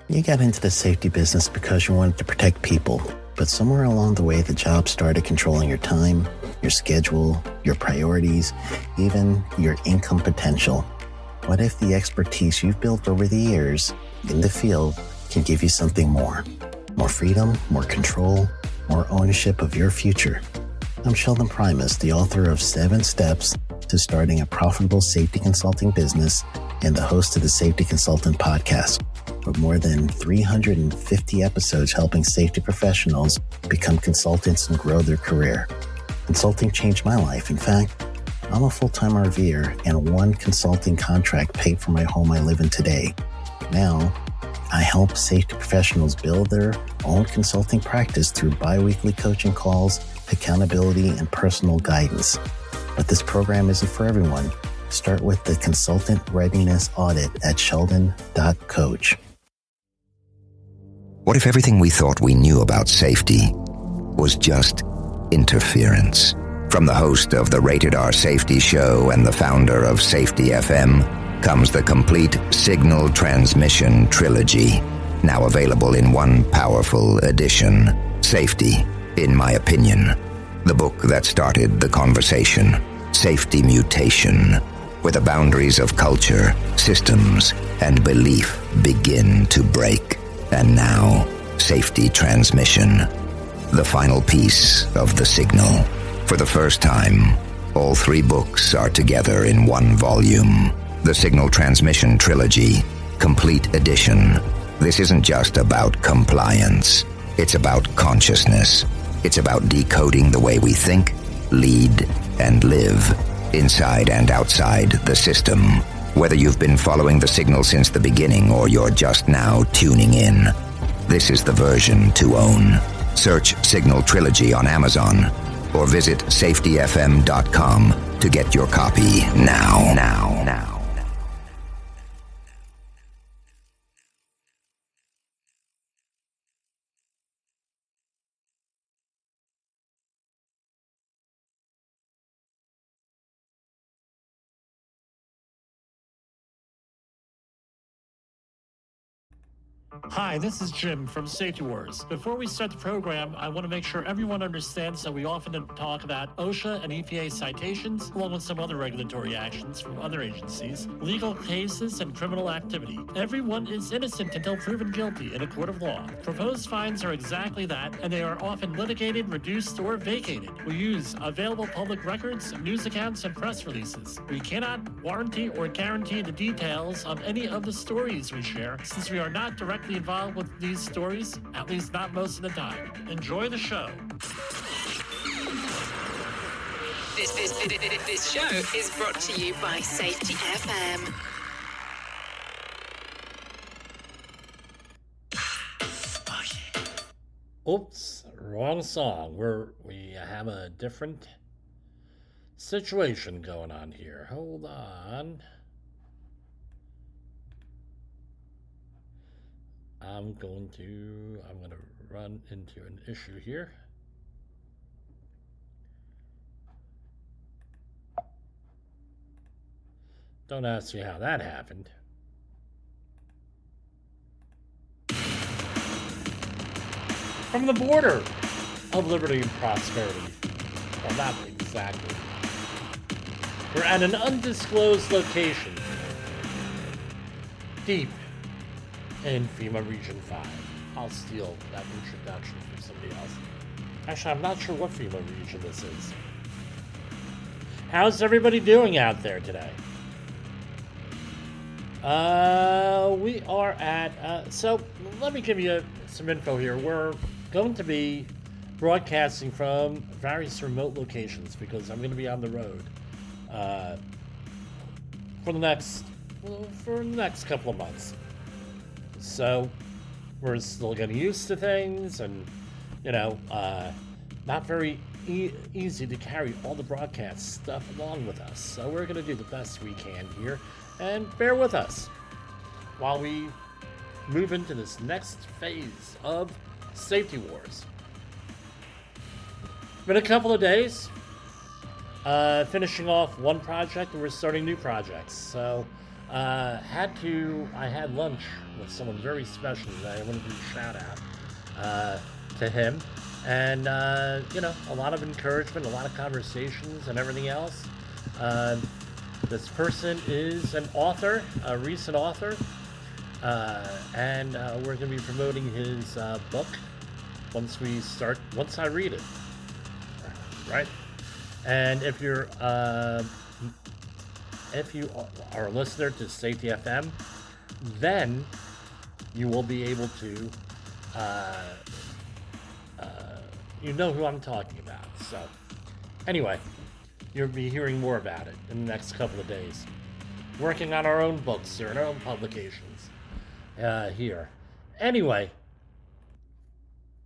You got into the safety business because you wanted to protect people, but somewhere along the way, the job started controlling your time, your schedule, your priorities, even your income potential. What if the expertise you've built over the years in the field can give you something more? More freedom, more control, more ownership of your future. I'm Sheldon Primus, the author of 7 Steps to Starting a Profitable Safety Consulting Business and the host of the Safety Consultant Podcast, with more than 350 episodes helping safety professionals become consultants and grow their career. Consulting changed my life. In fact, I'm a full-time RVer, and one consulting contract paid for my home I live in today. Now, I help safety professionals build their own consulting practice through bi-weekly coaching calls, accountability, and personal guidance. But this program isn't for everyone. Start with the Consultant Readiness Audit at sheldon.coach. What if everything we thought we knew about safety was just interference? From the host of the Rated R Safety Show and the founder of Safety FM comes the complete Signal Transmission Trilogy, now available in one powerful edition. Safety, in my opinion, the book that started the conversation. Safety Mutation, where the boundaries of culture, systems, and belief begin to break. And now, Safety Transmission, the final piece of the signal. For the first time, all 3 books are together in one volume. The Signal Transmission Trilogy, Complete Edition. This isn't just about compliance. It's about consciousness. It's about decoding the way we think, lead, and live, inside and outside the system. Whether you've been following the signal since the beginning or you're just now tuning in, this is the version to own. Search Signal Trilogy on Amazon or visit safetyfm.com to get your copy now. Hi, this is Jim from Safety Wars. Before we start the program, I want to make sure everyone understands that we often talk about OSHA and EPA citations, along with some other regulatory actions from other agencies, legal cases, and criminal activity. Everyone is innocent until proven guilty in a court of law. Proposed fines are exactly that, and they are often litigated, reduced, or vacated. We use available public records, news accounts, and press releases. We cannot warranty or guarantee the details of any of the stories we share, since we are not directly involved with these stories, at least not most of the time. Enjoy the show. This show is brought to you by Safety FM. Oops, wrong song. We have a different situation going on here. Hold on. I'm going to run into an issue here. Don't ask me how that happened. From the border of liberty and prosperity. Well, not exactly. We're at an undisclosed location. Deep in FEMA Region 5. I'll steal that introduction from somebody else. Actually, I'm not sure what FEMA region this is. How's everybody doing out there today? We are at, so let me give you some info here. We're going to be broadcasting from various remote locations because I'm going to be on the road for the next couple of months. So we're still getting used to things, and not very easy to carry all the broadcast stuff along with us. So we're going to do the best we can here, and bear with us while we move into this next phase of Safety Wars. Been a couple of days, finishing off one project, and we're starting new projects. So I had lunch with someone very special today. I want to do a shout out to him. And, a lot of encouragement, a lot of conversations and everything else. This person is an author, a recent author. And we're going to be promoting his book once I read it. Right? And if you are a listener to Safety FM, then you will be able to, you know who I'm talking about. So, anyway, you'll be hearing more about it in the next couple of days. Working on our own books here, and our own publications here. Anyway,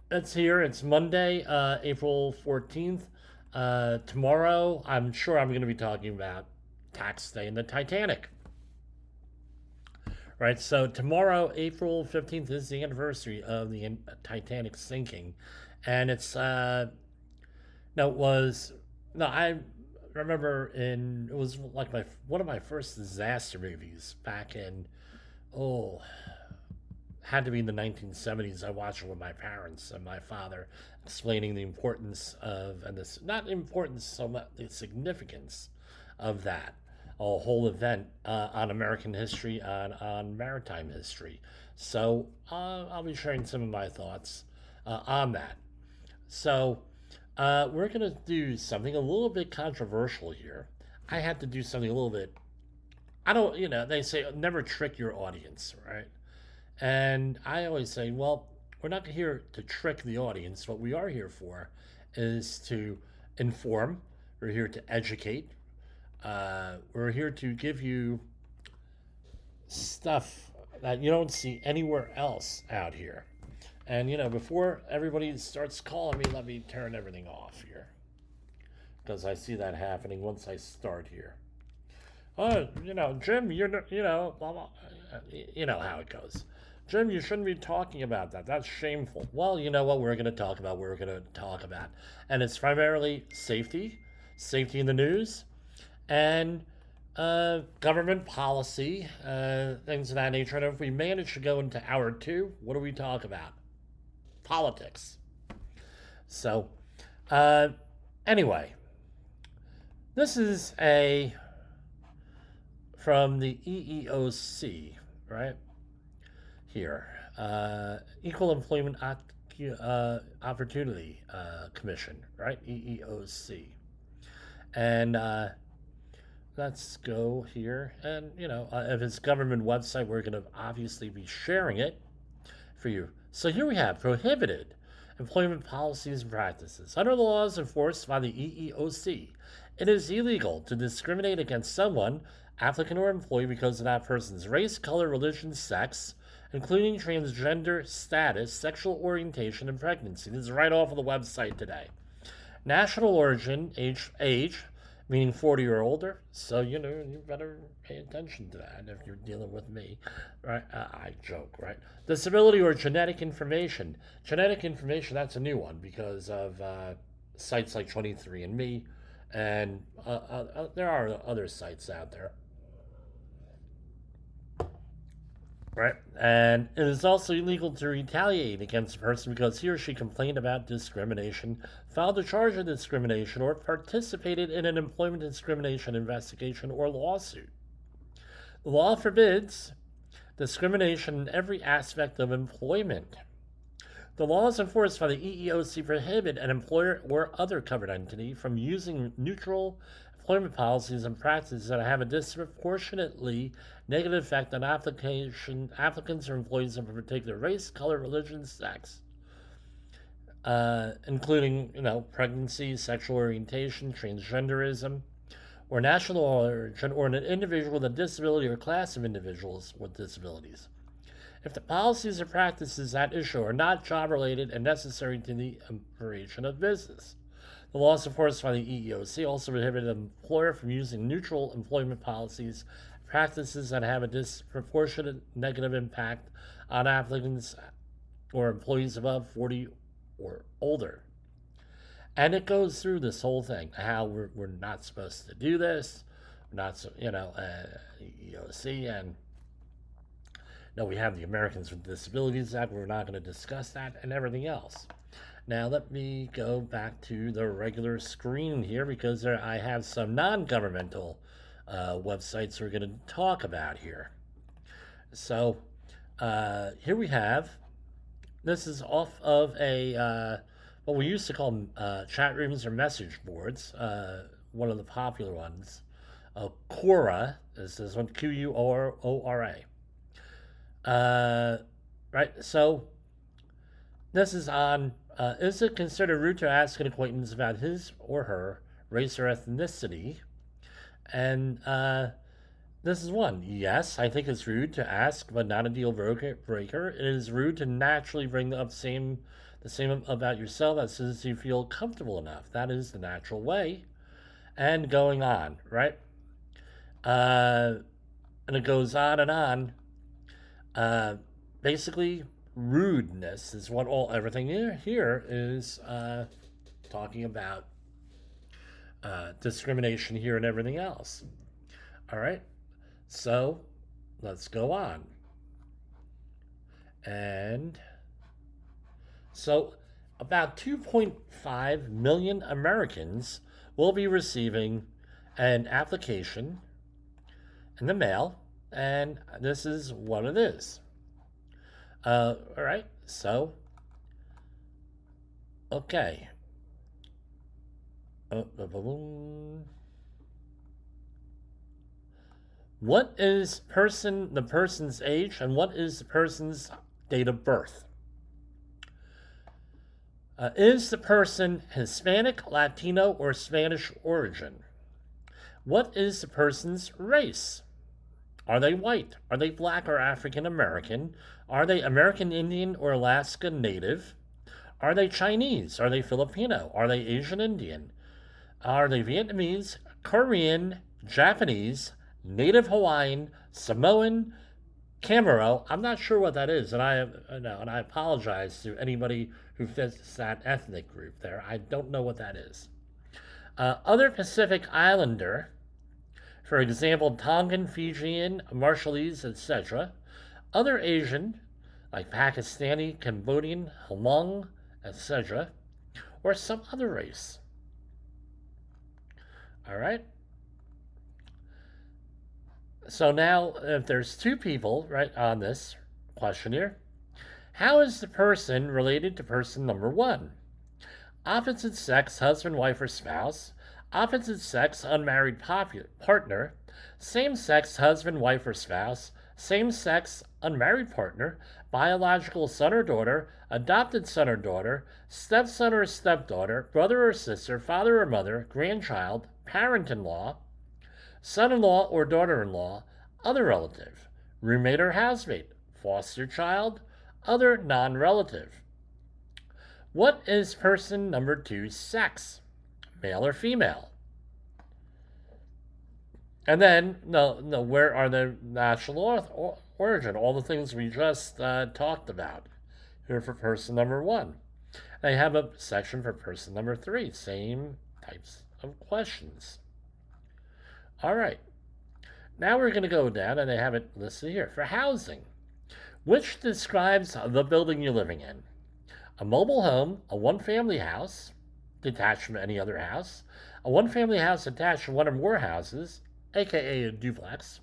it's here. It's Monday, April 14th. Tomorrow, I'm sure I'm going to be talking about tax day in the Titanic. Right, so tomorrow, April 15th, is the anniversary of the Titanic sinking. And I remember it was like one of my first disaster movies back in, had to be in the 1970s. I watched it with my parents and my father, explaining the importance of, not importance so much, the significance of that whole event on American history, on maritime history. So I'll be sharing some of my thoughts on that. So we're going to do something a little bit controversial here. I had to do something a little bit, they say never trick your audience, right? And I always say, well, we're not here to trick the audience. What we are here for is to inform. We're here to educate. We're here to give you stuff that you don't see anywhere else out here. And, before everybody starts calling me, let me turn everything off here, because I see that happening once I start here. Oh, Jim, blah, blah. You know how it goes. Jim, you shouldn't be talking about that. That's shameful. Well, you know what we're going to talk about? And it's primarily safety in the news, and government policy, things of that nature. And if we manage to go into hour 2, what do we talk about? Politics. So, anyway, this is from the EEOC, right? Here, Equal Employment Opportunity Commission, right? EEOC. And let's go here. And, if it's government website, we're going to obviously be sharing it for you. So here we have prohibited employment policies and practices. Under the laws enforced by the EEOC, it is illegal to discriminate against someone, applicant or employee, because of that person's race, color, religion, sex, including transgender status, sexual orientation, and pregnancy. This is right off of the website today. National origin, age, meaning 40 or older. So, you better pay attention to that if you're dealing with me, right? I joke, right? Disability or genetic information. Genetic information, that's a new one because of sites like 23andMe, and there are other sites out there. Right, and it is also illegal to retaliate against a person because he or she complained about discrimination, filed a charge of discrimination, or participated in an employment discrimination investigation or lawsuit. The law forbids discrimination in every aspect of employment. The laws enforced by the EEOC prohibit an employer or other covered entity from using neutral employment policies and practices that have a disproportionately negative effect on applicants or employees of a particular race, color, religion, sex, including, pregnancy, sexual orientation, transgenderism, or national origin, or an individual with a disability or class of individuals with disabilities. If the policies or practices at issue are not job-related and necessary to the operation of business. The laws enforced by the EEOC also prohibit an employer from using neutral employment policies, practices that have a disproportionate negative impact on applicants or employees above 40 or older. And it goes through this whole thing, how we're not supposed to do this, not so, EOC, and no, we have the Americans with Disabilities Act. We're not going to discuss that and everything else. Now let me go back to the regular screen here because I have some non-governmental websites we're going to talk about here. So here we have, this is off of a, what we used to call chat rooms or message boards, one of the popular ones. Quora is this one, Quora. Right, so this is on, is it considered rude to ask an acquaintance about his or her race or ethnicity? And this is one. Yes, I think it's rude to ask, but not a deal breaker. It is rude to naturally bring up the same about yourself as soon as you feel comfortable enough. That is the natural way. And going on, right? And it goes on and on. Basically, rudeness is what everything here is talking about. Discrimination here and everything else. All right, so let's go on. And so about 2.5 million Americans will be receiving an application in the mail, and this is what it is. All right, so, okay. What is the person's age, and what is the person's date of birth? Is the person Hispanic, Latino, or Spanish origin? What is the person's race? Are they white? Are they black or African American? Are they American Indian or Alaska Native? Are they Chinese? Are they Filipino? Are they Asian Indian? Are they Vietnamese, Korean, Japanese, Native Hawaiian, Samoan, Chamorro? I'm not sure what that is, and I apologize to anybody who fits that ethnic group there. I don't know what that is. Other Pacific Islander, for example, Tongan, Fijian, Marshallese, etc. Other Asian, like Pakistani, Cambodian, Hmong, etc. Or some other race. All right. So now, if there's two people, right, on this questionnaire, how is the person related to person number one? Opposite sex, husband, wife, or spouse. Opposite sex, unmarried partner. Same sex, husband, wife, or spouse. Same sex, unmarried partner. Biological son or daughter. Adopted son or daughter. Stepson or stepdaughter. Brother or sister. Father or mother. Grandchild. Parent-in-law. Son-in-law or daughter-in-law. Other relative. Roommate or housemate. Foster child. Other non-relative. What is person number two's sex? Male or female? And then, where are the national origin? All the things we just talked about here for person number one. They have a section for person number three. Same types of questions. All right. Now we're going to go down, and they have it listed here. For housing, which describes the building you're living in? A mobile home, a one-family house, detached from any other house, a one-family house attached to one or more houses, aka a duplex,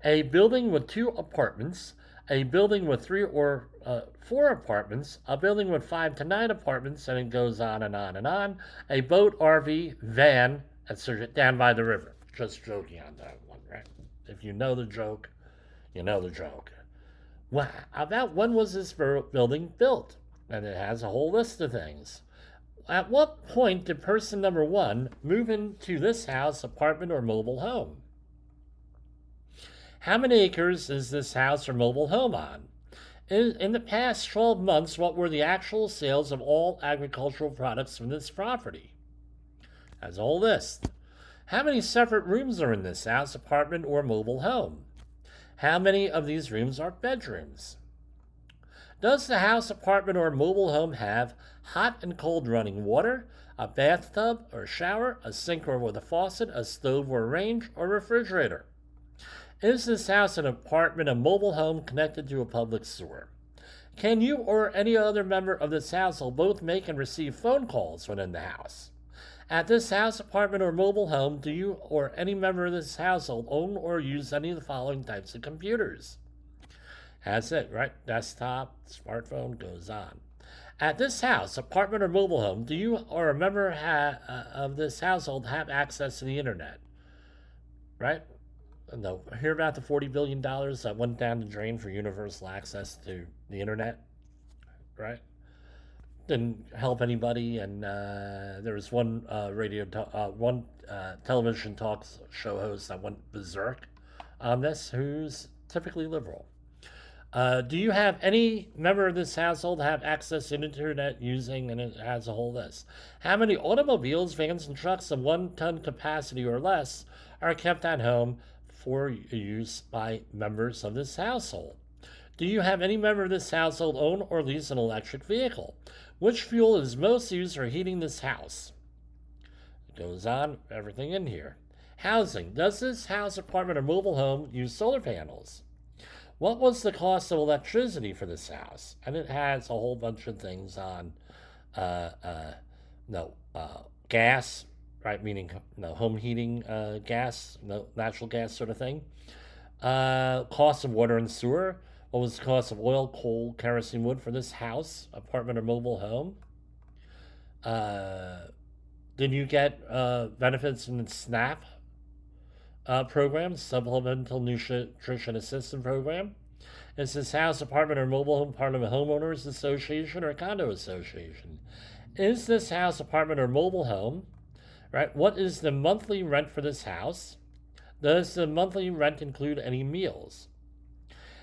a building with 2 apartments, a building with 3 or 4 apartments, a building with 5 to 9 apartments, and it goes on and on and on, a boat, RV, van, etc., down by the river. Just joking on that one, right? If you know the joke, you know the joke. Well, about when was this building built? And it has a whole list of things. At what point did person number one move into this house, apartment, or mobile home? How many acres is this house or mobile home on? In the past 12 months, what were the actual sales of all agricultural products from this property? That's a whole list. How many separate rooms are in this house, apartment, or mobile home? How many of these rooms are bedrooms? Does the house, apartment, or mobile home have hot and cold running water, a bathtub or shower, a sink or with a faucet, a stove or range, or refrigerator? Is this house an apartment, a mobile home connected to a public sewer? Can you or any other member of this household both make and receive phone calls when in the house? At this house, apartment, or mobile home, do you or any member of this household own or use any of the following types of computers? That's it, right? Desktop, smartphone, goes on. At this house, apartment, or mobile home, do you or a member of this household have access to the internet? Right? No. Hear about the $40 billion that went down the drain for universal access to the internet? Right? Didn't help anybody, and there was one television talk show host that went berserk on this, who's typically liberal. Do you have any member of this household have access to internet using, and it has a whole list. How many automobiles, vans, and trucks of 1 ton capacity or less are kept at home for use by members of this household? Do you have any member of this household own or lease an electric vehicle? Which fuel is most used for heating this house? It goes on, everything in here. Housing. Does this house, apartment, or mobile home use solar panels? What was the cost of electricity for this house? And it has a whole bunch of things on gas, right? Meaning home heating, gas, natural gas sort of thing. Cost of water and sewer. What was the cost of oil, coal, kerosene, wood for this house, apartment, or mobile home? Did you get benefits in the SNAP program, Supplemental Nutrition Assistance Program? Is this house, apartment, or mobile home part of a homeowners association or a condo association? Is this house, apartment, or mobile home, right? What is the monthly rent for this house? Does the monthly rent include any meals?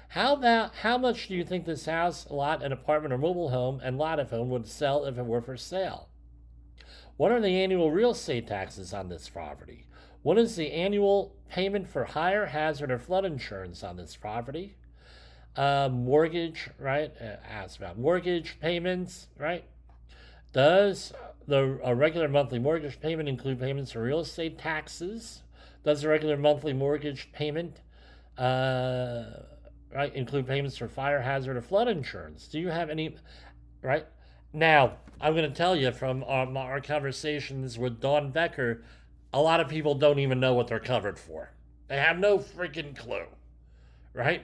How much do you think this house, lot, an apartment, or mobile home and lot of home would sell if it were for sale? What are the annual real estate taxes on this property? What is the annual payment for fire, hazard, or flood insurance on this property? Mortgage, right? Ask about mortgage payments, right? Does a regular monthly mortgage payment include payments for real estate taxes? Does a regular monthly mortgage payment include payments for fire, hazard, or flood insurance? Do you have any, right? Now, I'm going to tell you from our conversations with Dawn Becker, a lot of people don't even know what they're covered for. They have no freaking clue, right?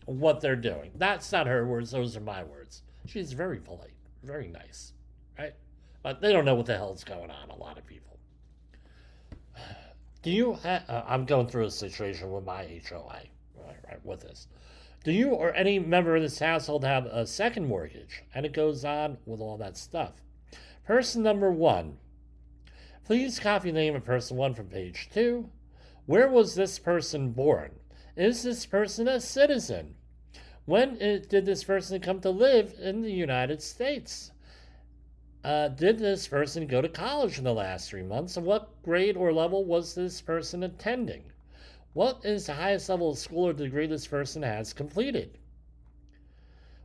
What they're doing. That's not her words, those are my words. She's very polite, very nice, right? But they don't know what the hell's going on, a lot of people. Do you I'm going through a situation with my HOA, right, with this. Do you or any member of this household have a second mortgage? And it goes on with all that stuff. Person number 1. Please copy the name of person 1 from page 2. Where was this person born? Is this person a citizen? When did this person come to live in the United States? Did this person go to college in the last 3 months? And what grade or level was this person attending? What is the highest level of school or degree this person has completed?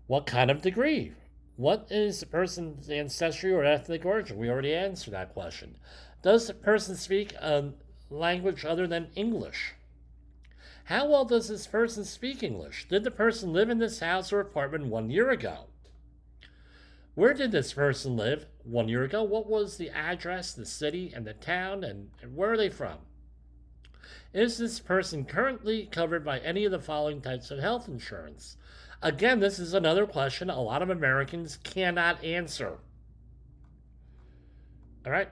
What kind of degree? What is the person's ancestry or ethnic origin? We already answered that question. Does the person speak a language other than English? How well does this person speak English? Did the person live in this house or apartment 1 year ago? Where did this person live 1 year ago? What was the address, the city, and the town, and where are they from? Is this person currently covered by any of the following types of health insurance? Again, this is another question a lot of Americans cannot answer. All right.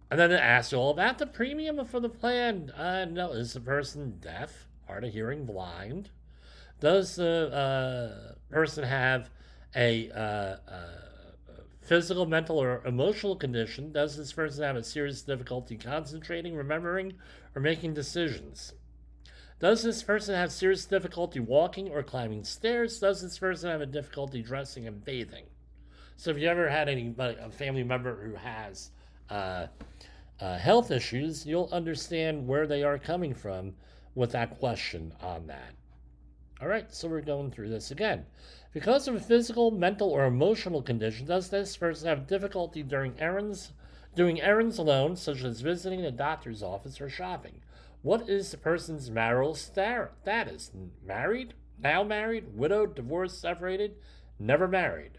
And then it asks you all about the premium for the plan. No, is the person deaf, hard of hearing, blind? Does the person have a physical, mental, or emotional condition? Does this person have a serious difficulty concentrating, remembering, or making decisions? Does this person have serious difficulty walking or climbing stairs? Does this person have a difficulty dressing and bathing? So if you ever had a family member who has health issues, you'll understand where they are coming from with that question on that. All right, so we're going through this again. Because of a physical, mental, or emotional condition, does this person have difficulty doing errands, Doing errands alone, such as visiting a doctor's office or shopping. What is the person's marital status? Married? Now married? Widowed? Divorced? Separated? Never married?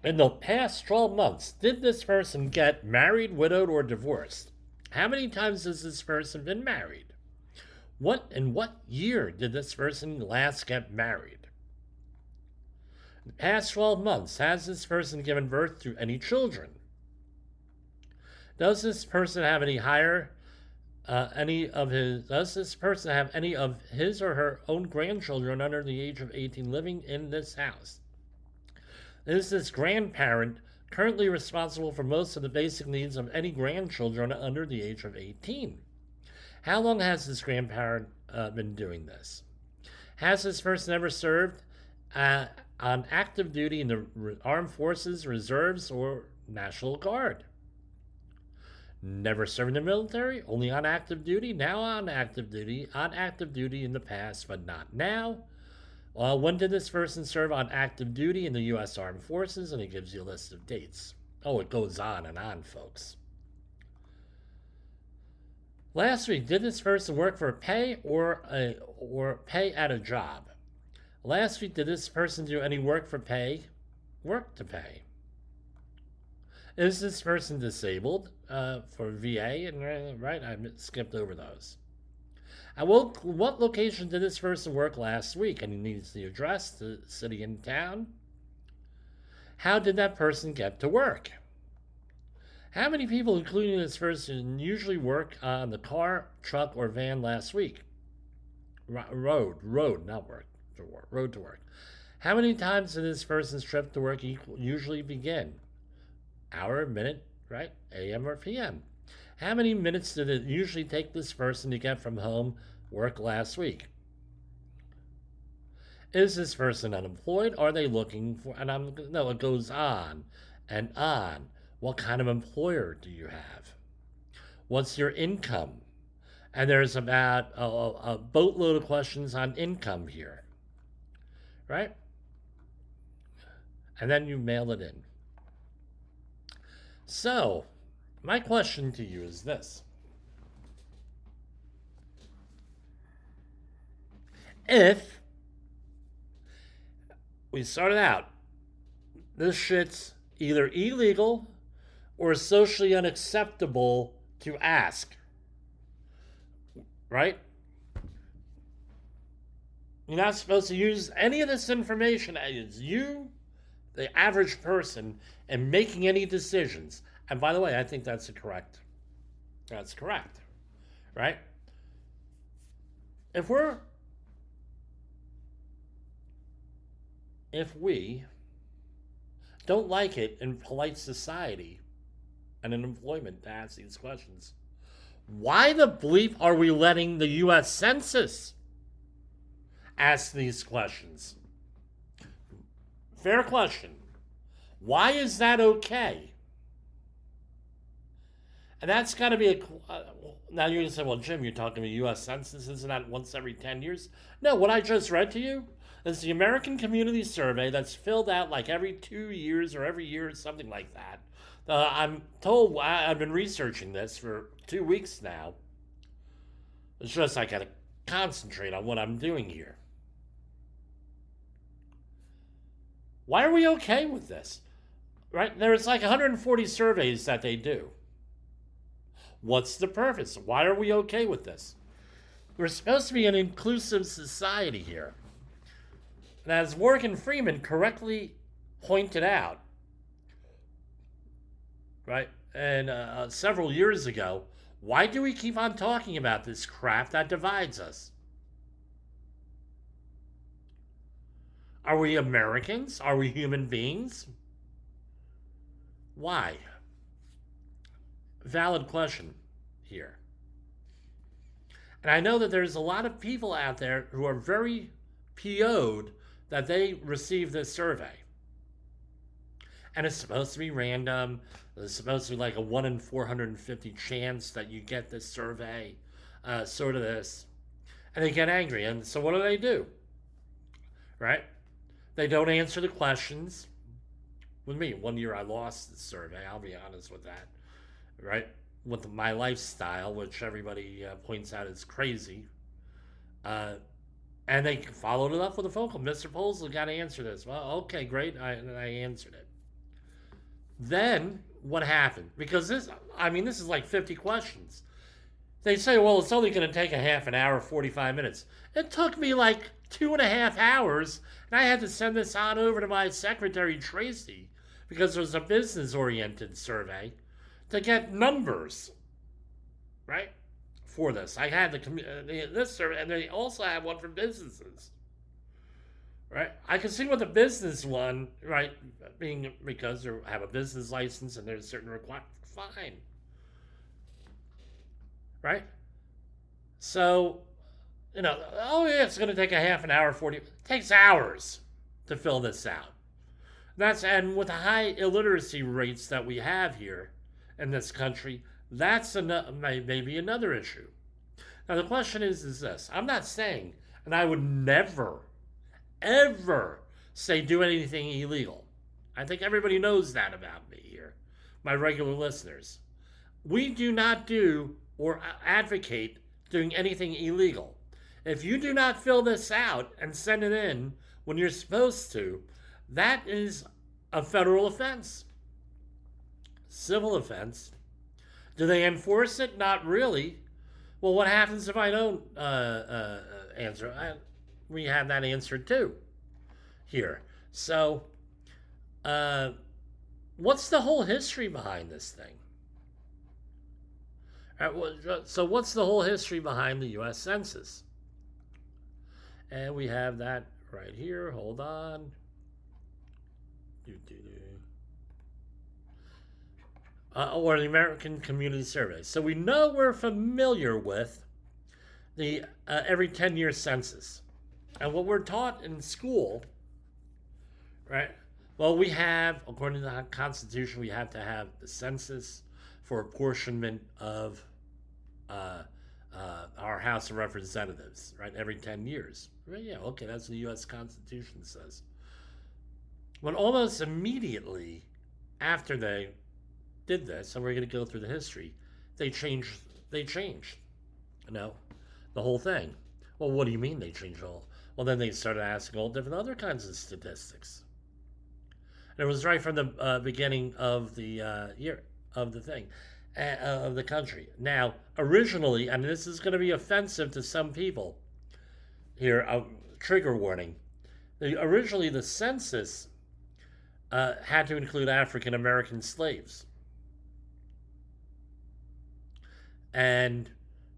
In the past 12 months, did this person get married, widowed, or divorced? How many times has this person been married? In what year did this person last get married? In the past 12 months, has this person given birth to any children? Does this person have does this person have any of his or her own grandchildren under the age of 18 living in this house? Is this grandparent currently responsible for most of the basic needs of any grandchildren under the age of 18? How long has this grandparent been doing this? Has this person ever served on active duty in the Armed Forces, Reserves, or National Guard? Never served in the military, only on active duty, now on active duty in the past, but not now. When did this person serve on active duty in the U.S. Armed Forces? And it gives you a list of dates. Oh, it goes on and on, folks. Last week, did this person work for pay or pay at a job? Last week, did this person do any work for pay? Work to pay. Is this person disabled for VA? And right, I skipped over those. At what location did this person work last week? And he needs the address, the city and town. How did that person get to work? How many people, including this person, usually work on the car, truck, or van last week? Road, not work, road to work. How many times did this person's trip to work usually begin? Hour, minute, right? AM or PM. How many minutes did it usually take this person to get from home work last week? Is this person unemployed? Are they looking for, no, it goes on and on. What kind of employer do you have? What's your income? And there's about a boatload of questions on income here, right? And then you mail it in. So, my question to you is this. If we started out, this shit's either illegal or socially unacceptable to ask, right? You're not supposed to use any of this information as you, the average person, and making any decisions. And by the way, I think that's correct, right? If we don't like it in polite society and in employment to ask these questions, why the bleep are we letting the U.S. Census ask these questions? Fair question. Why is that okay? And that's got to be now you're going to say, well, Jim, you're talking about U.S. Census. Isn't that once every 10 years? No, what I just read to you is the American Community Survey that's filled out like every 2 years or every year or something like that. I'm told, I've been researching this for 2 weeks now. It's just I got to concentrate on what I'm doing here. Why are we okay with this? Right? There's like 140 surveys that they do. What's the purpose? Why are we okay with this? We're supposed to be an inclusive society here. And as Morgan Freeman correctly pointed out, right, and several years ago, why do we keep on talking about this crap that divides us? Are we Americans? Are we human beings? Why? Valid question here. And I know that there's a lot of people out there who are very PO'd that they received this survey. And it's supposed to be random. It's supposed to be like a 1 in 450 chance that you get this survey, sort of this. And they get angry. And so what do? Right? They don't answer the questions. with me. 1 year I lost the survey, I'll be honest with that, right? With my lifestyle, which everybody points out is crazy. And they followed it up with a phone call. Mr. Polsel, got to answer this. Well, okay, great. I answered it. Then what happened? Because this is like 50 questions. They say, well, it's only going to take a half an hour, 45 minutes. It took me like 2.5 hours, and I had to send this on over to my secretary, Tracy, because it was a business-oriented survey, to get numbers, right, for this. I had this survey, and they also had one for businesses, right? I can see what the business one, right, being because they have a business license and there's certain requirements. Fine. Right? So, oh yeah, it's going to take a half an hour, 40. It takes hours to fill this out. And with the high illiteracy rates that we have here in this country, that's maybe another issue. Now the question is this: I'm not saying, and I would never, ever say do anything illegal. I think everybody knows that about me here, my regular listeners. We do not do or advocate doing anything illegal. If you do not fill this out and send it in when you're supposed to, that is a federal offense. Civil offense. Do they enforce it? Not really. Well, what happens if I don't answer? We have that answer too here. So, what's the whole history behind this thing? So what's the whole history behind the U.S. Census? And we have that right here. Hold on. Or the American Community Survey. So we know we're familiar with the every 10-year census. And what we're taught in school, right? Well, we have, according to the Constitution, we have to have the census for apportionment of our House of Representatives, right? Every 10 years. Right? Yeah, okay, that's what the U.S. Constitution says. But almost immediately after they did this, and we're going to go through the history, they changed, the whole thing. Well, what do you mean they changed all? Well, then they started asking all different other kinds of statistics. And it was right from the beginning of the year, of the thing. Of the country. Now, originally, and this is going to be offensive to some people here, trigger warning. Originally, the census had to include African American slaves. And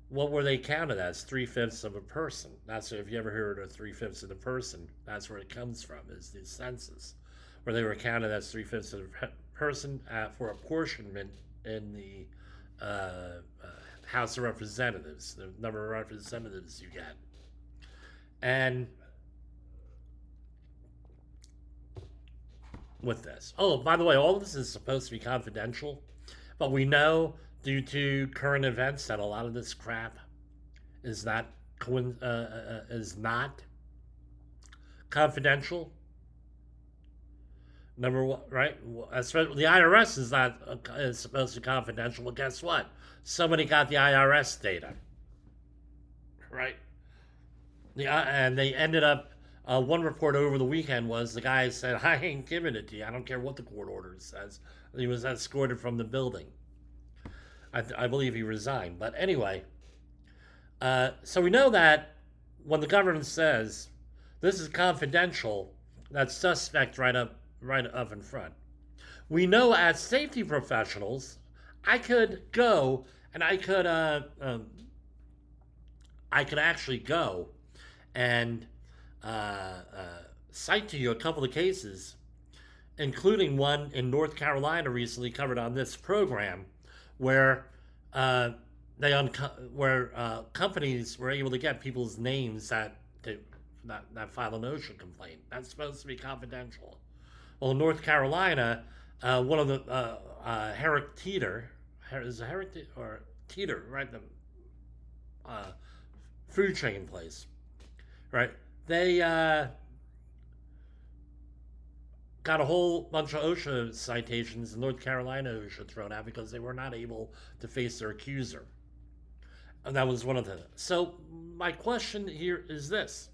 what were they counted as? 3/5 of a person. That's, if you ever heard of 3/5 of the person, that's where it comes from, is the census, where they were counted as 3/5 of a person for apportionment in the House of Representatives, the number of representatives you get. And with this. Oh, by the way, all of this is supposed to be confidential, but we know due to current events that a lot of this crap is not confidential. Number one, right? The IRS is supposed to be confidential. Well, guess what? Somebody got the IRS data, right? And they ended up. One report over the weekend was the guy said, "I ain't giving it to you. I don't care what the court order says." He was escorted from the building. I believe he resigned. But anyway, so we know that when the government says this is confidential, that's suspect right up in front. We know as safety professionals, I could go and I could actually go and cite to you a couple of cases, including one in North Carolina recently covered on this program, where companies were able to get people's names that file an OSHA complaint. That's supposed to be confidential. Well, in North Carolina, one of the Herrick Teeter, Teeter, right? The food chain place, right? They got a whole bunch of OSHA citations in North Carolina OSHA thrown out because they were not able to face their accuser. And that was one of them. So my question here is this.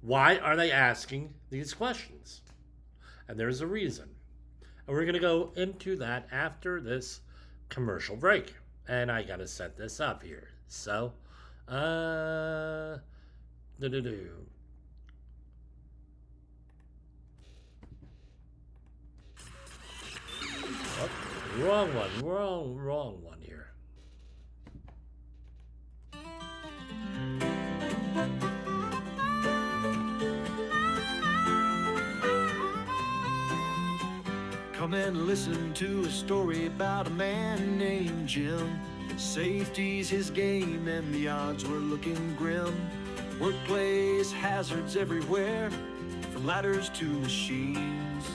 Why are they asking these questions? And there's a reason. And we're going to go into that after this commercial break. And I got to set this up here. So, Oh, wrong one here. Come and listen to a story about a man named Jim. Safety's his game and the odds were looking grim. Workplace hazards everywhere, from ladders to machines.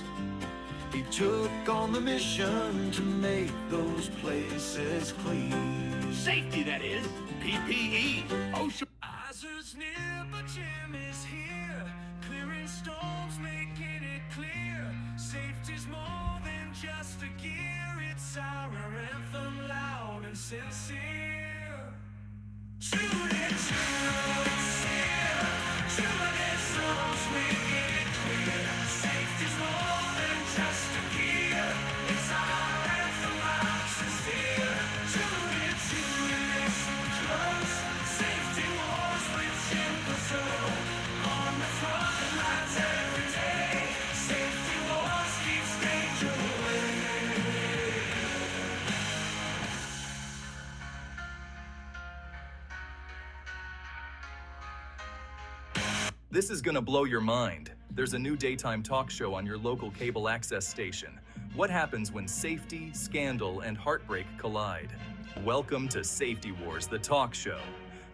He took on the mission to make those places clean. Safety, that is. PPE. OSHA. Hazards near, but Jim is here. Clearing storms, making it clear. Safety's more than just a gear. It's our anthem, loud and sincere. Tune it, storms, making it clear. Safety's more than just a gear. It's our anthem, loud and sincere. Tune it, listen close. Safety wars with Jim Patrol. On the front lines every day. Safety wars keeps danger away. This is gonna blow your mind. There's a new daytime talk show on your local cable access station. What happens when safety, scandal, and heartbreak collide? Welcome to Safety Wars, the talk show.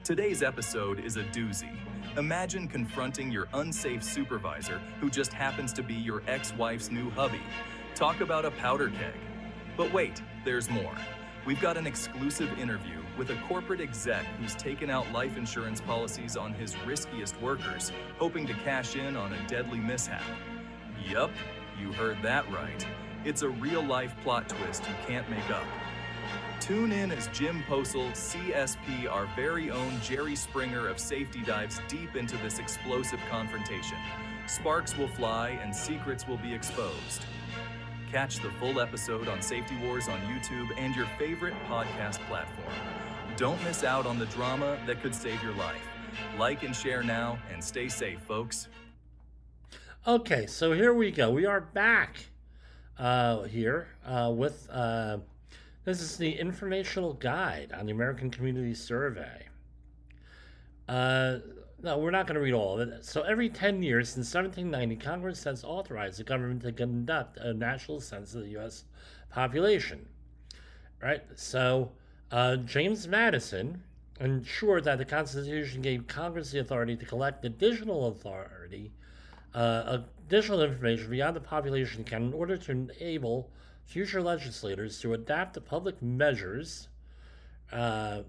Today's episode is a doozy. Imagine confronting your unsafe supervisor who just happens to be your ex-wife's new hubby. Talk about a powder keg. But wait, there's more. We've got an exclusive interview with a corporate exec who's taken out life insurance policies on his riskiest workers, hoping to cash in on a deadly mishap. Yup, you heard that right. It's a real-life plot twist you can't make up. Tune in as Jim Posel, CSP, our very own Jerry Springer of Safety, dives deep into this explosive confrontation. Sparks will fly and secrets will be exposed. Catch the full episode on Safety Wars on YouTube and your favorite podcast platform. Don't miss out on the drama that could save your life. Like and share now, and stay safe, folks. Okay, so here we go. We are back here with this is the informational guide on the American Community Survey. No, we're not going to read all of it. So every 10 years since 1790, Congress has authorized the government to conduct a national census of the U.S. population. Right? So James Madison ensured that the Constitution gave Congress the authority to collect additional information beyond the population count in order to enable future legislators to adapt to public measures, to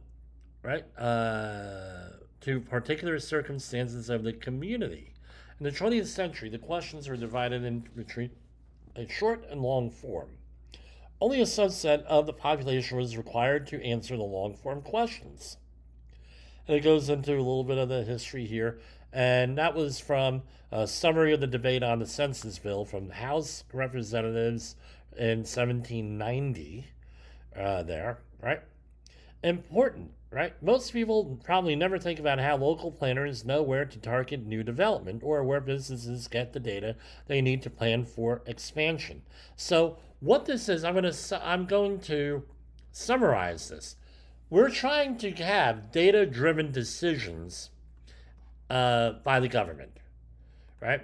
particular circumstances of the community. In the 20th century, the questions were divided into a short and long form. Only a subset of the population was required to answer the long form questions. And it goes into a little bit of the history here, and that was from a summary of the debate on the Census Bill from House Representatives in 1790 there, right? Important, right? Most people probably never think about how local planners know where to target new development or where businesses get the data they need to plan for expansion. So what this is, I'm going to summarize this. We're trying to have data-driven decisions by the government, right?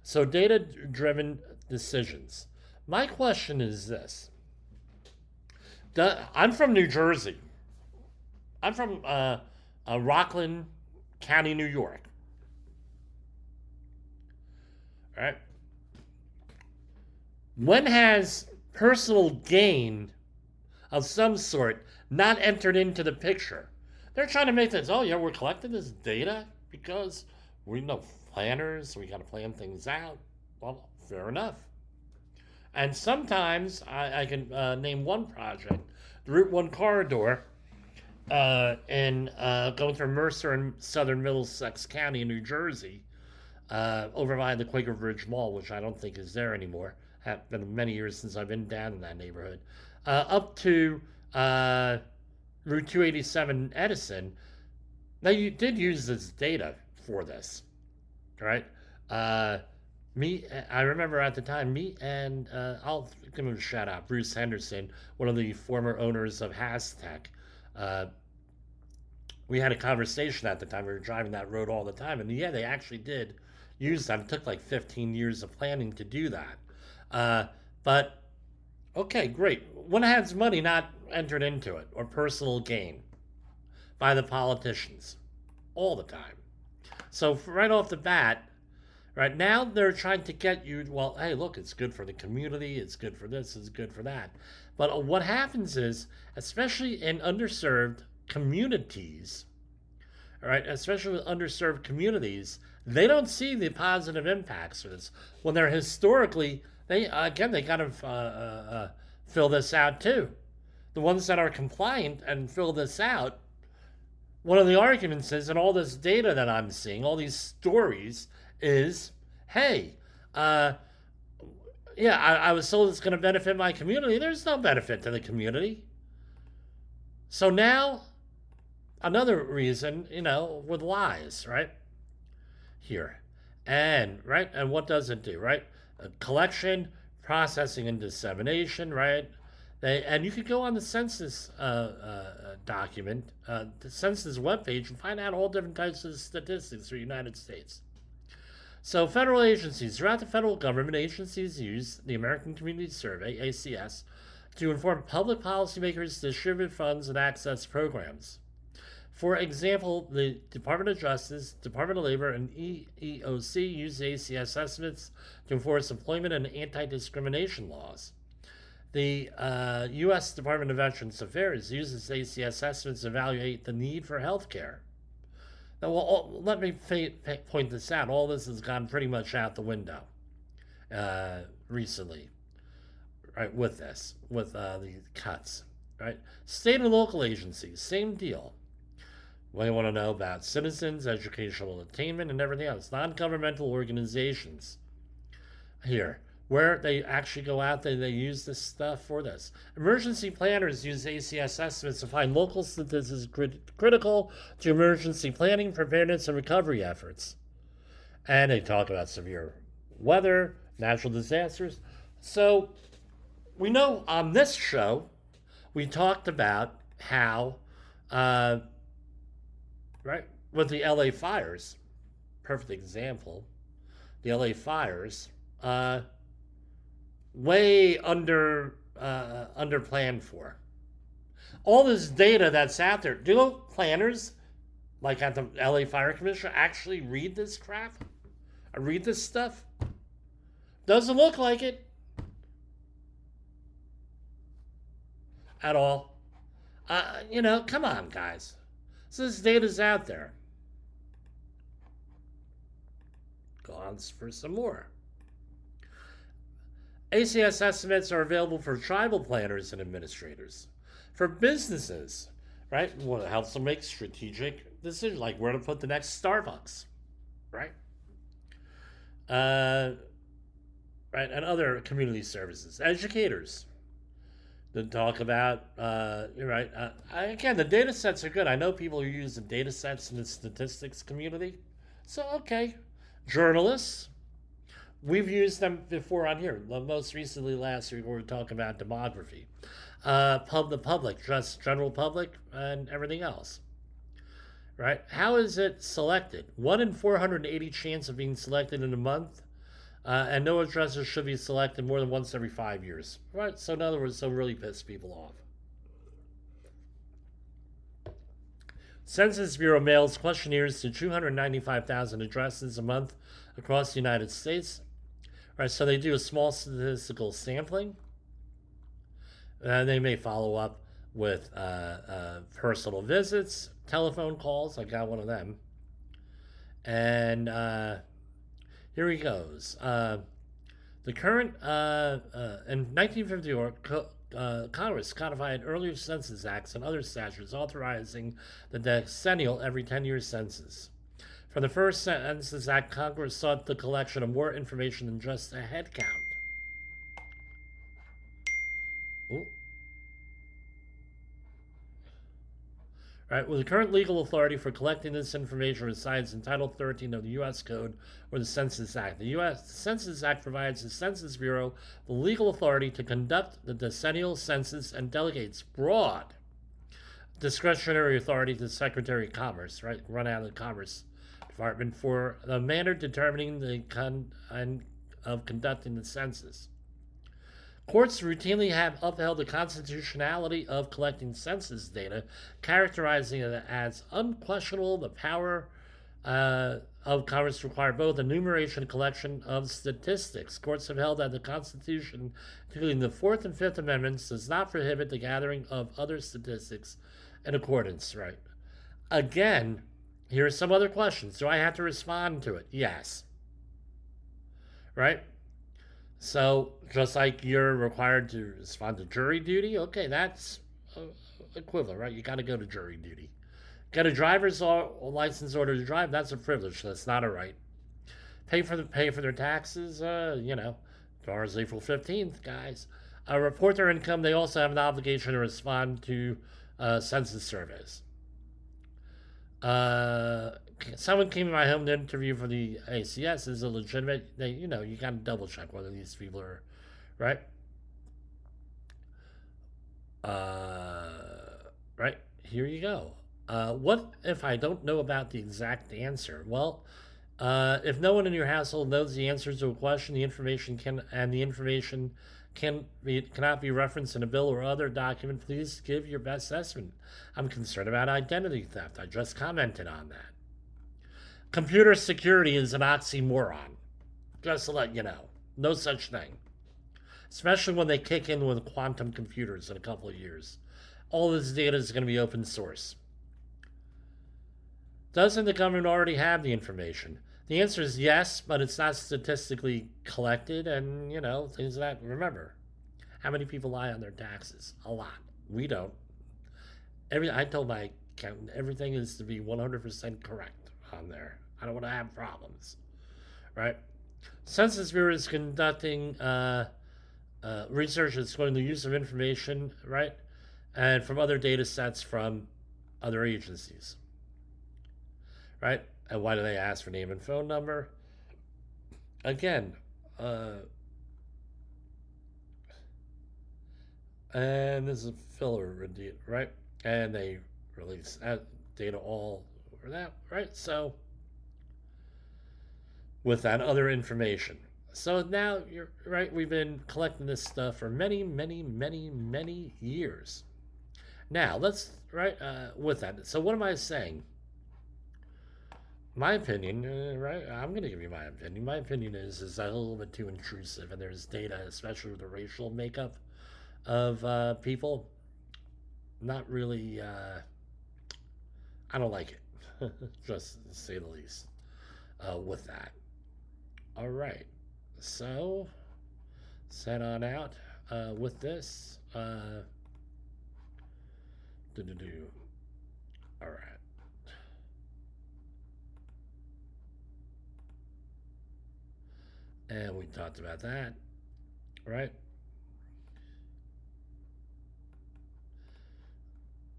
So data-driven decisions. My question is this. I'm from New Jersey. I'm from Rockland County, New York. All right? When has personal gain of some sort not entered into the picture? They're trying to make this, oh yeah, we're collecting this data because we know planners, we got to plan things out. Well, fair enough. And sometimes I can name one project, the Route 1 corridor, in going through Mercer and southern Middlesex County in New Jersey, over by the Quaker Bridge Mall, which I don't think is there anymore. Have been many years since I've been down in that neighborhood. Up to Route 287 Edison. Now, you did use this data for this, right? I remember at the time, I'll give him a shout out, Bruce Henderson, one of the former owners of Hastech. We had a conversation at the time. We were driving that road all the time, and yeah, they actually did use that. It took like 15 years of planning to do that. But okay, great. One has money not entered into it, or personal gain by the politicians all the time. So right off the bat, right now they're trying to get you, well, hey, look, it's good for the community, it's good for this, it's good for that. But what happens is, especially in underserved communities, all right, especially with underserved communities, they don't see the positive impacts of this. When they're historically, they got to fill this out too. The ones that are compliant and fill this out, one of the arguments is, and all this data that I'm seeing, all these stories, is, hey, I was told it's going to benefit my community. There's no benefit to the community. So now, another reason, with lies, right? Here. And what does it do, right? Collection, processing, and dissemination, right? And you could go on the census document, the census webpage, and find out all different types of statistics for the United States. So federal agencies, throughout the federal government, agencies use the American Community Survey, ACS, to inform public policymakers to distribute funds and access programs. For example, the Department of Justice, Department of Labor, and EEOC use ACS estimates to enforce employment and anti-discrimination laws. The U.S. Department of Veterans Affairs uses ACS estimates to evaluate the need for health care. Now, let me point this out. All this has gone pretty much out the window recently, right, with the cuts, right? State and local agencies, same deal. We want to know about citizens, educational attainment, and everything else. Non-governmental organizations here, where they actually go out there, they use this stuff for this. Emergency planners use ACS estimates to find local statistics critical to emergency planning, preparedness, and recovery efforts. And they talk about severe weather, natural disasters. So we know on this show, we talked about how, with the LA fires, perfect example, the LA fires, way under planned for. All this data that's out there, do planners, like at the LA Fire Commission, actually read this crap? Read this stuff? Doesn't look like it. At all. Come on, guys. So this data's out there. Go on for some more. ACS estimates are available for tribal planners and administrators. For businesses, right? Well, it helps them make strategic decisions, like where to put the next Starbucks, right? And other community services. Educators. To talk about, again, the data sets are good. I know people are using data sets in the statistics community. So, okay. Journalists. We've used them before on here. Most recently, last year, we were talking about demography. The public, just general public, and everything else. Right? How is it selected? 1 in 480 chance of being selected in a month, and no addresses should be selected more than once every 5 years. Right? So in other words, they'll really piss people off. Census Bureau mails questionnaires to 295,000 addresses a month across the United States. Right, so they do a small statistical sampling. They may follow up with personal visits, telephone calls. I got one of them. And here he goes. The current, in 1954, Congress codified earlier census acts and other statutes authorizing the decennial every 10-year census. For the first Census Act, Congress sought the collection of more information than just a head count. Ooh. Right, well, the current legal authority for collecting this information resides in Title 13 of the U.S. Code, or the Census Act. The U.S. Census Act provides the Census Bureau the legal authority to conduct the decennial census and delegates broad discretionary authority to the Secretary of Commerce, right, run out of the Commerce Department, for the manner determining the of conducting the census. Courts routinely have upheld the constitutionality of collecting census data, characterizing it as unquestionable. The power of Congress require both enumeration and collection of statistics. Courts have held that the Constitution, including the Fourth and Fifth Amendments, does not prohibit the gathering of other statistics in accordance. Right. Again, here are some other questions. Do I have to respond to it? Yes. Right? So, just like you're required to respond to jury duty, okay, that's equivalent, right? You got to go to jury duty. Get a driver's license order to drive, that's a privilege, that's not a right. Pay for their taxes, tomorrow's April 15th, guys. Report their income, they also have an obligation to respond to census surveys. Someone came to my home to interview for the ACS. Is a legitimate, you got to double check whether these people are, right? Right, here you go. What if I don't know about the exact answer? Well, if no one in your household knows the answer to a question, the information cannot be referenced in a bill or other document, please give your best estimate. I'm concerned about identity theft. I just commented on that. Computer security is an oxymoron. Just to let you know. No such thing. Especially when they kick in with quantum computers in a couple of years. All this data is going to be open source. Doesn't the government already have the information? The answer is yes, but it's not statistically collected, and, things like that. Remember, how many people lie on their taxes? A lot. We don't. I told my accountant everything is to be 100% correct on there. I don't want to have problems, right? Census Bureau is conducting research exploring the use of information, right, and from other data sets from other agencies, right? And why do they ask for name and phone number? Again, and this is a filler, right? And they release data all over that, right? So, with that other information. So now, you're right, we've been collecting this stuff for many, many, many, many years. Now, let's, with that. So what am I saying? My opinion, right, I'm going to give you my opinion. My opinion is that a little bit too intrusive, and there's data, especially with the racial makeup of people, not really, I don't like it, just to say the least, with that. All right, so set on out with this. All right. And we talked about that, right?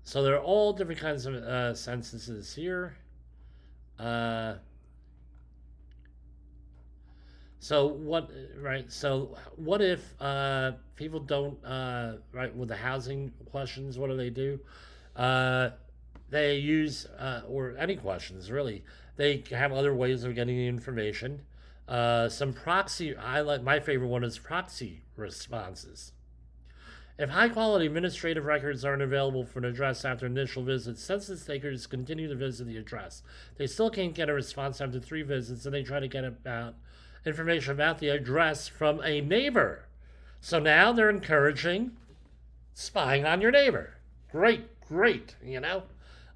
So there are all different kinds of censuses here. So what if people don't, with the housing questions, what do? They use, or any questions really, they have other ways of getting the information. Some proxy, my favorite one is proxy responses. If high-quality administrative records aren't available for an address after initial visit, census takers continue to visit the address. They still can't get a response after 3 visits, and they try to get information about the address from a neighbor. So now they're encouraging spying on your neighbor. Great,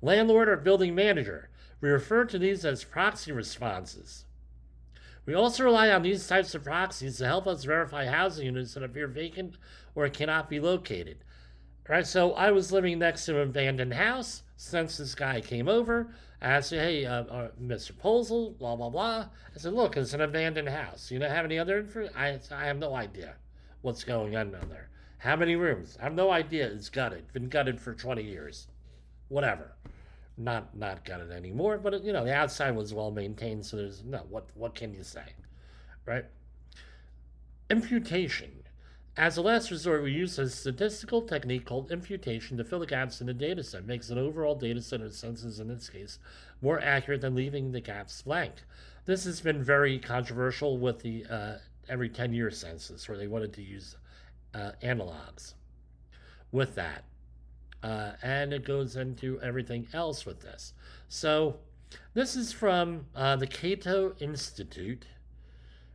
Landlord or building manager. We refer to these as proxy responses. We also rely on these types of proxies to help us verify housing units that appear vacant or cannot be located. Right, so I was living next to an abandoned house. Census guy came over. I said, hey, Mr. Posel, blah, blah, blah. I said, look, it's an abandoned house. You don't have any other information? I have no idea what's going on down there. How many rooms? I have no idea. It's gutted. Been gutted for 20 years. Whatever. Not gutted anymore, but, the outside was well maintained, so there's, what can you say? Right? Imputation. As a last resort, we use a statistical technique called imputation to fill the gaps in the data set. Makes an overall data set of census, in this case, more accurate than leaving the gaps blank. This has been very controversial with the every 10-year census, where they wanted to use analogs with that. And it goes into everything else with this. So this is from the Cato Institute,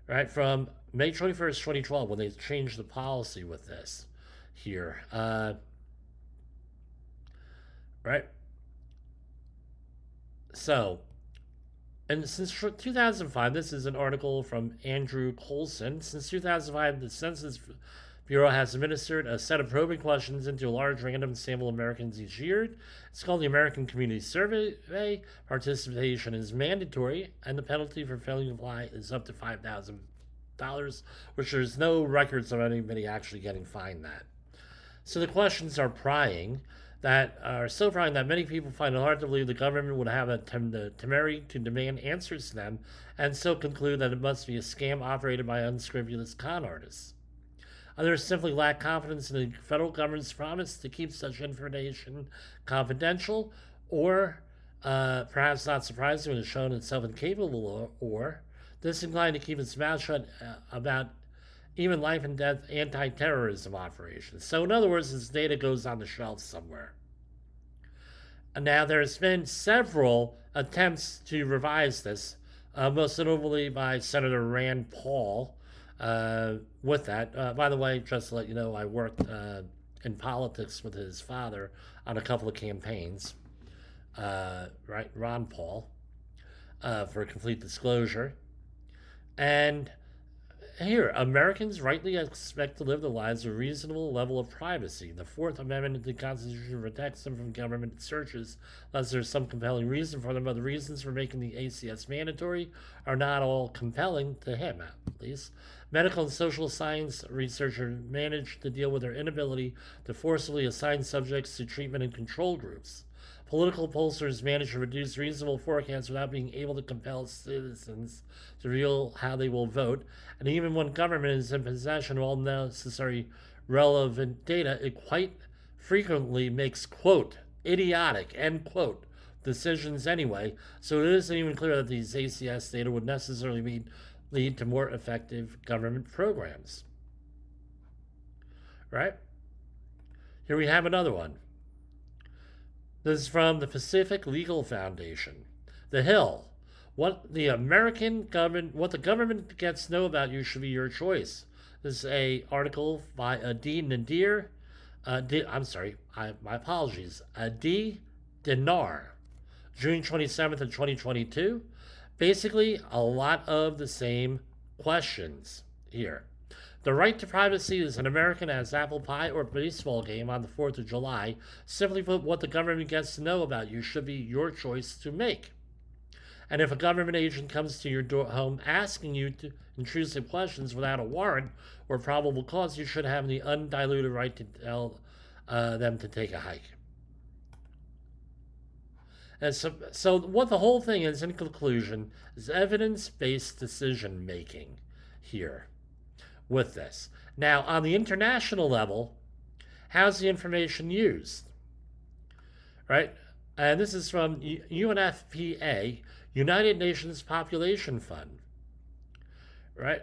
right, from May 21st, 2012, when they changed the policy with this here. Right? So, and since 2005, this is an article from Andrew Coulson. Since 2005, the Census Bureau has administered a set of probing questions into a large random sample of Americans each year. It's called the American Community Survey. Participation is mandatory, and the penalty for failing to apply is up to $5,000, which there's no records of anybody actually getting fined that. So the questions are prying, that are so prying that many people find it hard to believe the government would have the temerity to demand answers to them, and so conclude that it must be a scam operated by unscrupulous con artists. Others simply lack confidence in the federal government's promise to keep such information confidential, or, perhaps not surprisingly, has shown itself incapable or disinclined to keep its mouth shut about even life and death anti-terrorism operations. So in other words, this data goes on the shelf somewhere. And now there's been several attempts to revise this, most notably by Senator Rand Paul, with that. By the way, just to let you know, I worked in politics with his father on a couple of campaigns, right, Ron Paul, for complete disclosure. And here, Americans rightly expect to live their lives with a reasonable level of privacy. The Fourth Amendment to the Constitution protects them from government searches unless there's some compelling reason for them, but the reasons for making the ACS mandatory are not all compelling, to him at least. Medical and social science researchers manage to deal with their inability to forcibly assign subjects to treatment and control groups. Political pollsters manage to reduce reasonable forecasts without being able to compel citizens to reveal how they will vote. And even when government is in possession of all necessary relevant data, it quite frequently makes, quote, idiotic, end quote, decisions anyway. So it isn't even clear that these ACS data would necessarily lead to more effective government programs. Right? Here we have another one. This is from the Pacific Legal Foundation. The Hill. What the government gets to know about you should be your choice. This is a article by Adi Nadir. My apologies. Adi Dinar, June 27th of 2022. Basically, a lot of the same questions here. The right to privacy is an American as apple pie or baseball game on the 4th of July. Simply put, what the government gets to know about you should be your choice to make. And if a government agent comes to your home asking you to intrusive questions without a warrant or probable cause, you should have the undiluted right to tell them to take a hike. And so what the whole thing is, in conclusion, is evidence-based decision-making here with this. Now, on the international level, how's the information used? Right? And this is from UNFPA, United Nations Population Fund. Right?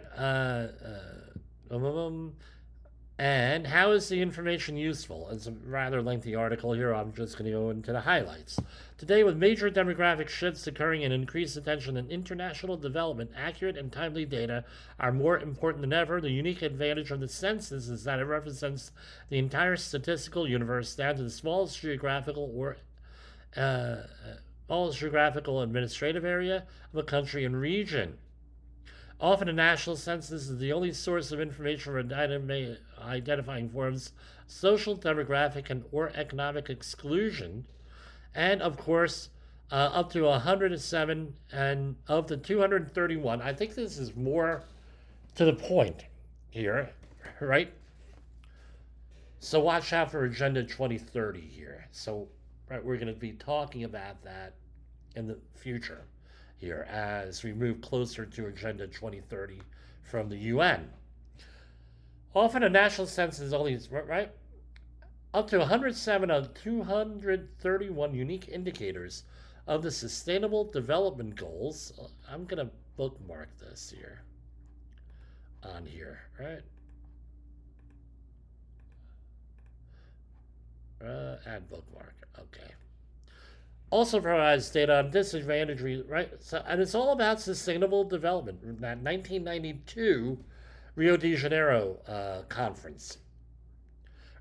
And how is the information useful? It's a rather lengthy article here. I'm just going to go into the highlights. Today, with major demographic shifts occurring and increased attention in international development, accurate and timely data are more important than ever. The unique advantage of the census is that it represents the entire statistical universe down to the smallest geographical administrative area of a country and region. Often a national census is the only source of information for identifying forms, social, demographic, and or economic exclusion. And of course, up to 107, and of the 231, I think this is more to the point here, right? So watch out for Agenda 2030 here. So, right, we're going to be talking about that in the future here as we move closer to Agenda 2030 from the UN. Often a national census is only, right? Up to 107 of 231 unique indicators of the Sustainable Development Goals. I'm going to bookmark this here, on here, right? Add bookmark, okay. Also provides data on disadvantage, right? So, and it's all about sustainable development. That 1992 Rio de Janeiro conference,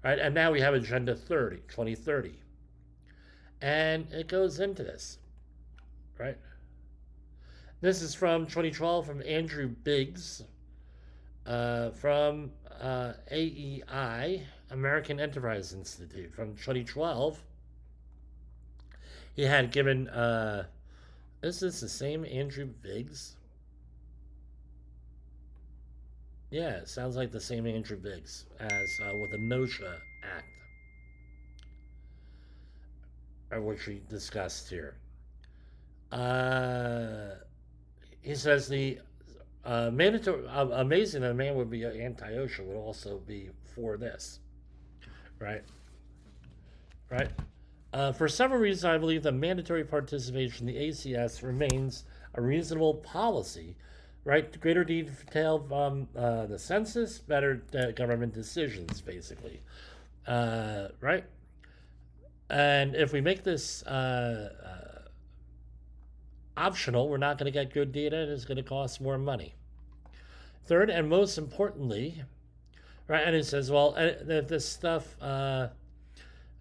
right? And now we have Agenda 2030. And it goes into this, right? This is from 2012 from Andrew Biggs, from AEI, American Enterprise Institute, from 2012. He had given, is this the same Andrew Biggs? Yeah, it sounds like the same Andrew Biggs as with the NOSHA Act, which we discussed here. He says the mandatory, amazing that a man would be anti-OSHA would also be for this, right? Right? For several reasons, I believe that mandatory participation in the ACS remains a reasonable policy, right? Greater detail from the census, better government decisions, basically, right? And if we make this optional, we're not going to get good data, and it's going to cost more money. Third, and most importantly, right, and it says, well, if this stuff,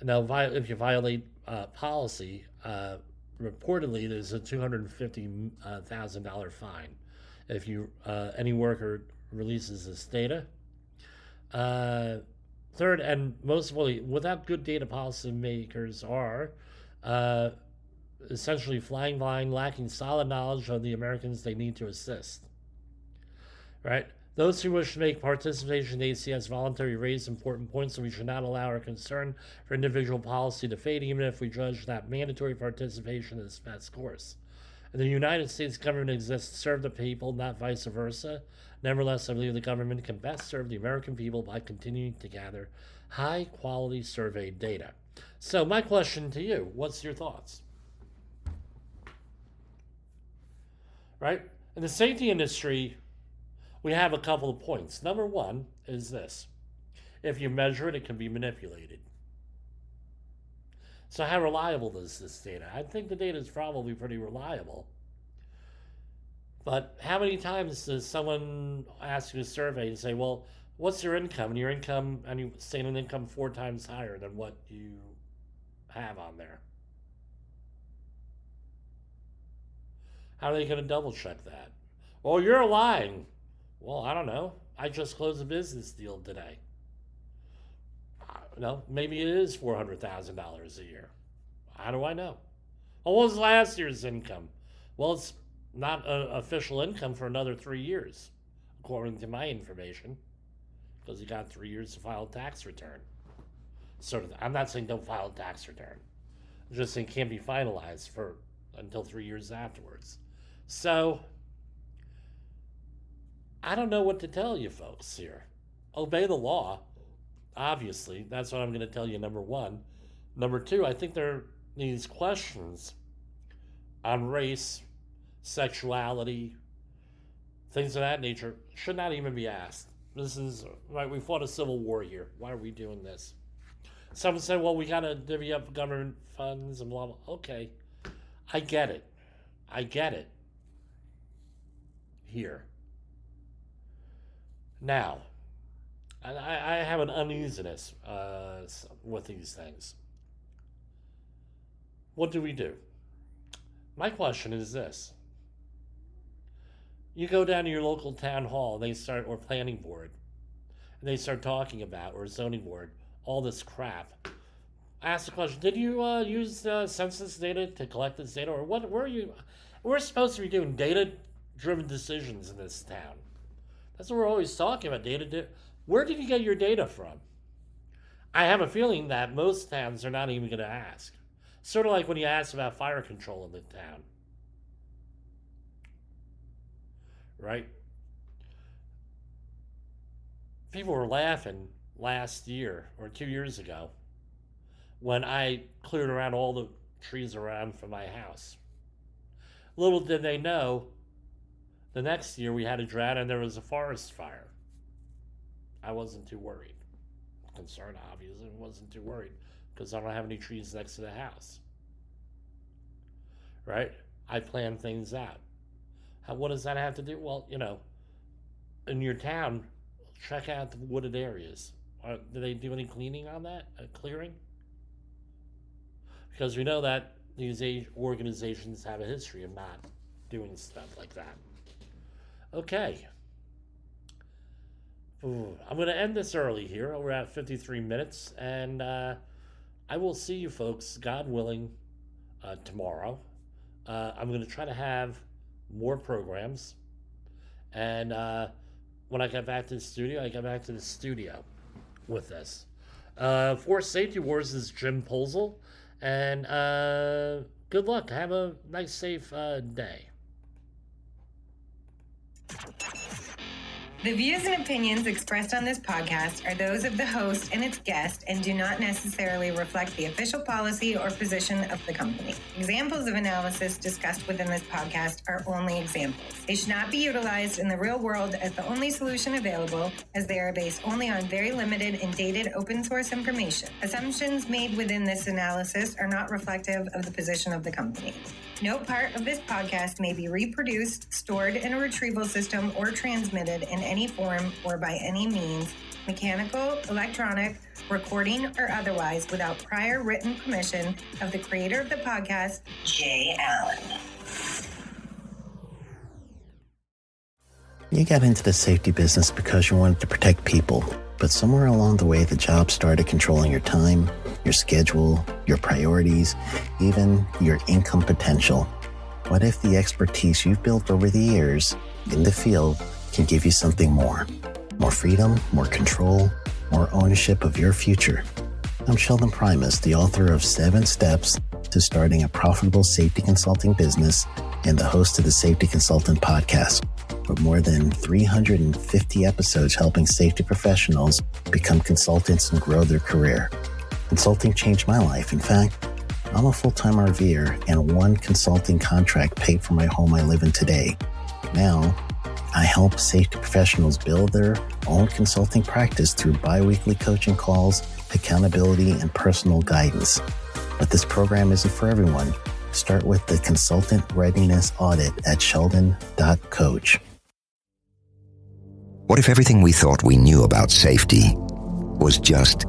now, if you violate policy, reportedly there's a $250,000 fine if you any worker releases this data. Third, and most importantly, without good data, policymakers are essentially flying blind, lacking solid knowledge of the Americans they need to assist. Right? Those who wish to make participation in ACS voluntary raise important points, and we should not allow our concern for individual policy to fade, even if we judge that mandatory participation is the best course. The United States government exists to serve the people, not vice versa. Nevertheless, I believe the government can best serve the American people by continuing to gather high-quality survey data. So my question to you, what's your thoughts? Right? In the safety industry, we have a couple of points. Number one is this. If you measure it, it can be manipulated. So how reliable is this data? I think the data is probably pretty reliable. But how many times does someone ask you a survey and say, well, what's your income? And your income, and you say an income 4 times higher than what you have on there. How are they going to double check that? Well, you're lying. Well, I don't know. I just closed a business deal today. No, maybe it is $400,000 a year. How do I know? Well, what was last year's income? Well, it's not official income for another 3 years, according to my information, because you got 3 years to file a tax return. Sort of. I'm not saying don't file a tax return. I'm just saying it can't be finalized until 3 years afterwards. So I don't know what to tell you folks here. Obey the law. Obviously, that's what I'm going to tell you, number one. Number two, I think there are these questions on race, sexuality, things of that nature should not even be asked. This is, right, we fought a civil war here. Why are we doing this? Someone said, well, we got to divvy up government funds and blah, blah. Okay, I get it. I get it. Here. Now, I have an uneasiness with these things. What do we do? My question is this. You go down to your local town hall, or planning board, and they start talking about, or zoning board, all this crap. Ask the question, did you use census data to collect this data, or what were you? We're supposed to be doing data-driven decisions in this town. That's what we're always talking about, data. Where did you get your data from? I have a feeling that most towns are not even going to ask. Sort of like when you ask about fire control in the town. Right? People were laughing last year or 2 years ago when I cleared around all the trees around from my house. Little did they know, the next year we had a drought and there was a forest fire. I wasn't too worried. Concerned, obviously, wasn't too worried because I don't have any trees next to the house. Right? I plan things out. What does that have to do? Well, in your town, check out the wooded areas. Do they do any cleaning on that? Clearing? Because we know that these organizations have a history of not doing stuff like that. Okay. I'm going to end this early here. We're at 53 minutes, and I will see you folks, God willing, tomorrow. I'm going to try to have more programs, and when I get back to the studio, I get back to the studio with this. For Safety Wars is Jim Polzel, and good luck. Have a nice, safe day. The views and opinions expressed on this podcast are those of the host and its guest and do not necessarily reflect the official policy or position of the company. Examples of analysis discussed within this podcast are only examples. They should not be utilized in the real world as the only solution available, as they are based only on very limited and dated open source information. Assumptions made within this analysis are not reflective of the position of the company. No part of this podcast may be reproduced, stored in a retrieval system, or transmitted in any form or by any means, mechanical, electronic, recording, or otherwise, without prior written permission of the creator of the podcast, Jay Allen. You got into the safety business because you wanted to protect people, but somewhere along the way, the job started controlling your time, your schedule, your priorities, even your income potential. What if the expertise you've built over the years in the field can give you something more? More freedom, more control, more ownership of your future. I'm Sheldon Primus, the author of 7 Steps to Starting a Profitable Safety Consulting Business and the host of the Safety Consultant Podcast, with more than 350 episodes helping safety professionals become consultants and grow their career. Consulting changed my life. In fact, I'm a full-time RVer, and one consulting contract paid for my home I live in today. Now, I help safety professionals build their own consulting practice through bi-weekly coaching calls, accountability, and personal guidance. But this program isn't for everyone. Start with the Consultant Readiness Audit at sheldon.coach. What if everything we thought we knew about safety was just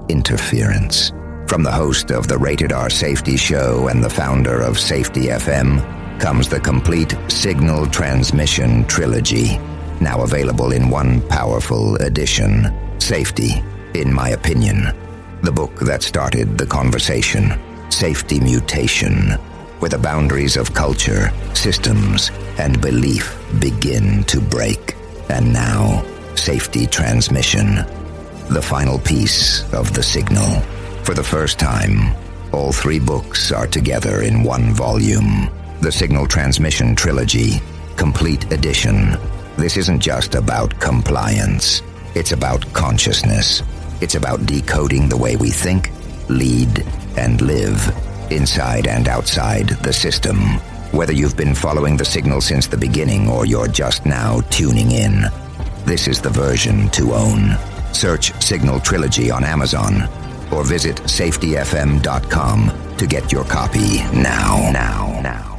interference? From the host of the Rated R Safety Show and the founder of Safety FM comes the complete Signal Transmission Trilogy, now available in one powerful edition. Safety, in my opinion, the book that started the conversation. Safety Mutation, where the boundaries of culture, systems, and belief begin to break. And now, Safety Transmission, the final piece of the signal. For the first time, all 3 books are together in one volume. The Signal Transmission Trilogy, Complete Edition. This isn't just about compliance. It's about consciousness. It's about decoding the way we think, lead, and live, inside and outside the system. Whether you've been following the signal since the beginning or you're just now tuning in, this is the version to own. Search Signal Trilogy on Amazon or visit safetyfm.com to get your copy now.